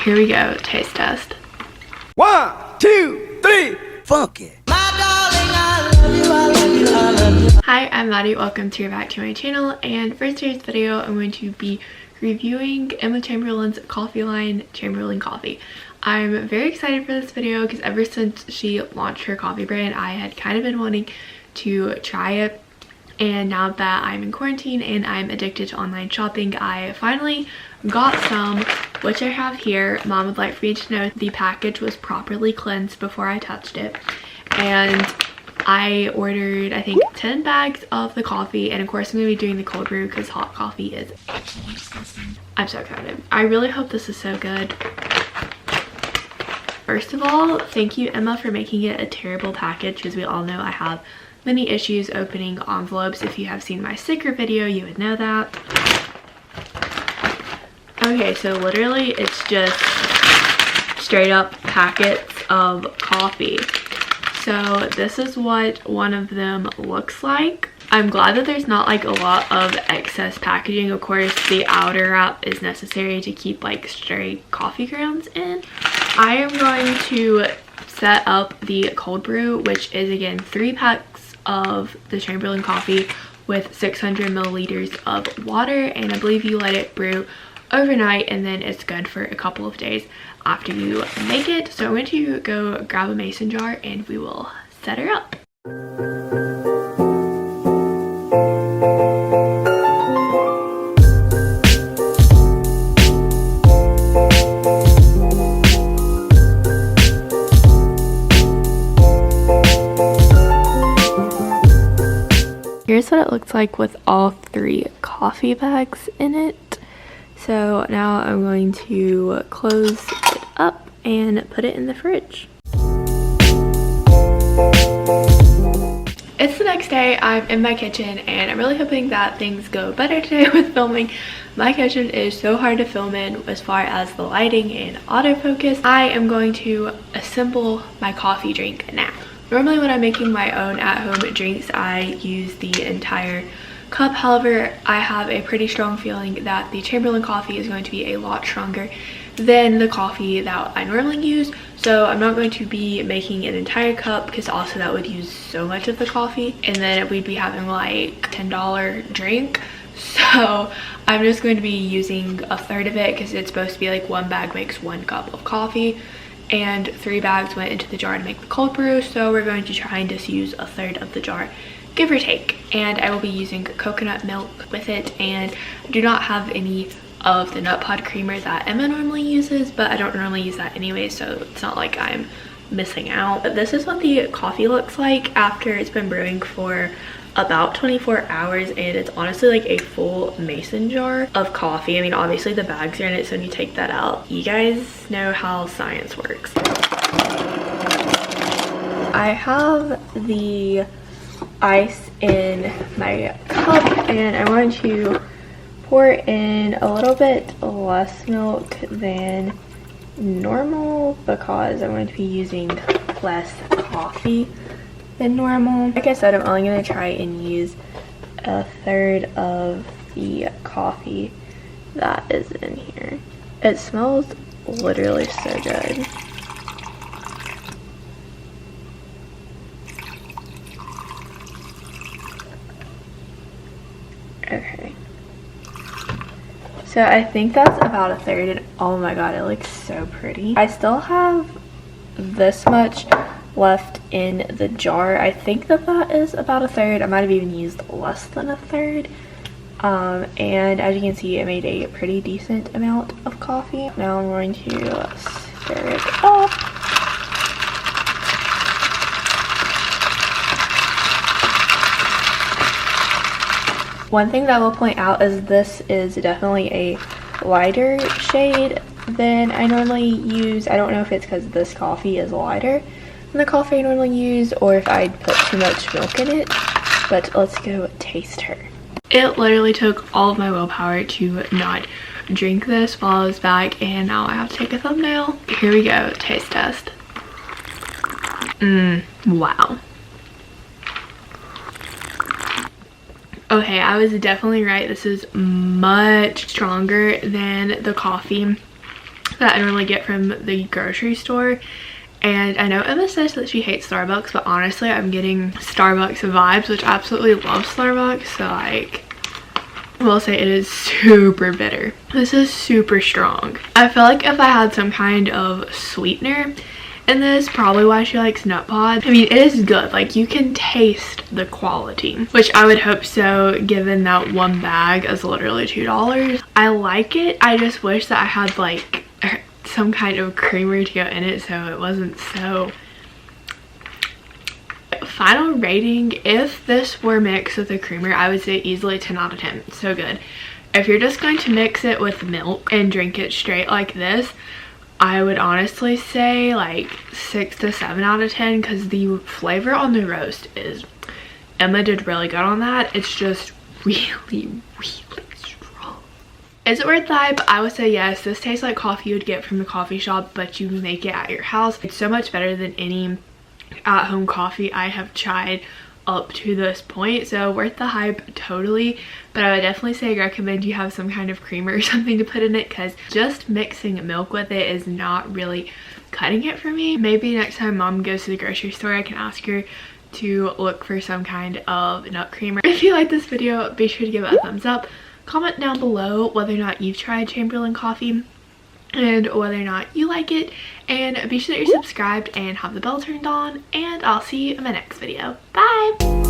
Here we go, taste test. 1, 2, 3, funk it. Hi, I'm Maddie. Welcome back to my channel, and for today's video I'm going to be reviewing Emma Chamberlain's coffee line, Chamberlain Coffee. I'm very excited for this video because ever since she launched her coffee brand, I had kind of been wanting to try it, and now that I'm in quarantine and I'm addicted to online shopping, I finally got some, which I have here. Mom would like for me to know the package was properly cleansed before I touched it, and I ordered I think 10 bags of the coffee, and of course I'm going to be doing the cold brew because hot coffee is absolutely disgusting. I'm so excited. I really hope this is so good. First of all, thank you Emma for making it a terrible package, because we all know I have many issues opening envelopes. If you have seen my sticker video, you would know that. Okay, so literally it's just straight up packets of coffee. So this is what one of them looks like. I'm glad that there's not like a lot of excess packaging. Of course, the outer wrap is necessary to keep like stray coffee grounds in. I am going to set up the cold brew, which is again 3 packs of the Chamberlain coffee with 600 milliliters of water, and I believe you let it brew overnight and then it's good for a couple of days after you make it. So I'm going to go grab a mason jar and we will set her up. Here's what it looks like with all 3 coffee bags in it. So now I'm going to close it up and put it in the fridge. It's the next day. I'm in my kitchen and I'm really hoping that things go better today with filming. My kitchen is so hard to film in as far as the lighting and autofocus. I am going to assemble my coffee drink now. Normally when I'm making my own at-home drinks, I use the entire cup. However, I have a pretty strong feeling that the Chamberlain coffee is going to be a lot stronger than the coffee that I normally use. So I'm not going to be making an entire cup because also that would use so much of the coffee, and then we'd be having like $10 drink. So I'm just going to be using a third of it because it's supposed to be like 1 bag makes 1 cup of coffee, and 3 bags went into the jar to make the cold brew. So we're going to try and just use a third of the jar, give or take. And I will be using coconut milk with it, and I do not have any of the nut pod creamer that Emma normally uses, but I don't normally use that anyway, so it's not like I'm missing out. But this is what the coffee looks like after it's been brewing for about 24 hours, and it's honestly like a full mason jar of coffee. I mean, obviously the bags are in it, so when you take that out, you guys know how science works. I have the ice in my cup, and I want to pour in a little bit less milk than normal because I'm going to be using less coffee than normal. Like I said, I'm only going to try and use a third of the coffee that is in here. It smells literally so good. Okay, so I think that's about a third, and oh my god, it looks so pretty. I still have this much left in the jar. I think that is about a third. I might have even used less than a third. And as you can see, it made a pretty decent amount of coffee. Now I'm going to stir it up. One thing that I will point out is this is definitely a lighter shade than I normally use. I don't know if it's because this coffee is lighter than the coffee I normally use, or if I put too much milk in it, but let's go taste her. It literally took all of my willpower to not drink this while I was back, and now I have to take a thumbnail. Here we go, taste test. Wow. Okay, I was definitely right. This is much stronger than the coffee that I normally get from the grocery store. And I know Emma says that she hates Starbucks, but honestly I'm getting Starbucks vibes, which I absolutely love Starbucks. So like, I will say it is super bitter. This is super strong. I feel like if I had some kind of sweetener in this, probably why she likes nut pod. I mean, it is good. Like, you can taste the quality, which I would hope so given that one bag is literally $2. I like it. I just wish that I had like some kind of creamer to go in it so it wasn't so. Final rating, if this were mixed with a creamer, I would say easily 10 out of 10. So good. If you're just going to mix it with milk and drink it straight like this, I would honestly say like 6 to 7 out of 10, because the flavor on the roast is, Emma did really good on that. It's just really strong. Is it worth the hype? I would say yes. This tastes like coffee you would get from the coffee shop, but you make it at your house. It's so much better than any at-home coffee I have tried up to this point, so worth the hype totally. But I would definitely say I recommend you have some kind of creamer or something to put in it, because just mixing milk with it is not really cutting it for me. Maybe next time mom goes to the grocery store I can ask her to look for some kind of nut creamer. If you like this video, be sure to give it a thumbs up. Comment down below whether or not you've tried Chamberlain coffee and whether or not you like it, and be sure that you're subscribed and have the bell turned on, and I'll see you in my next video. Bye!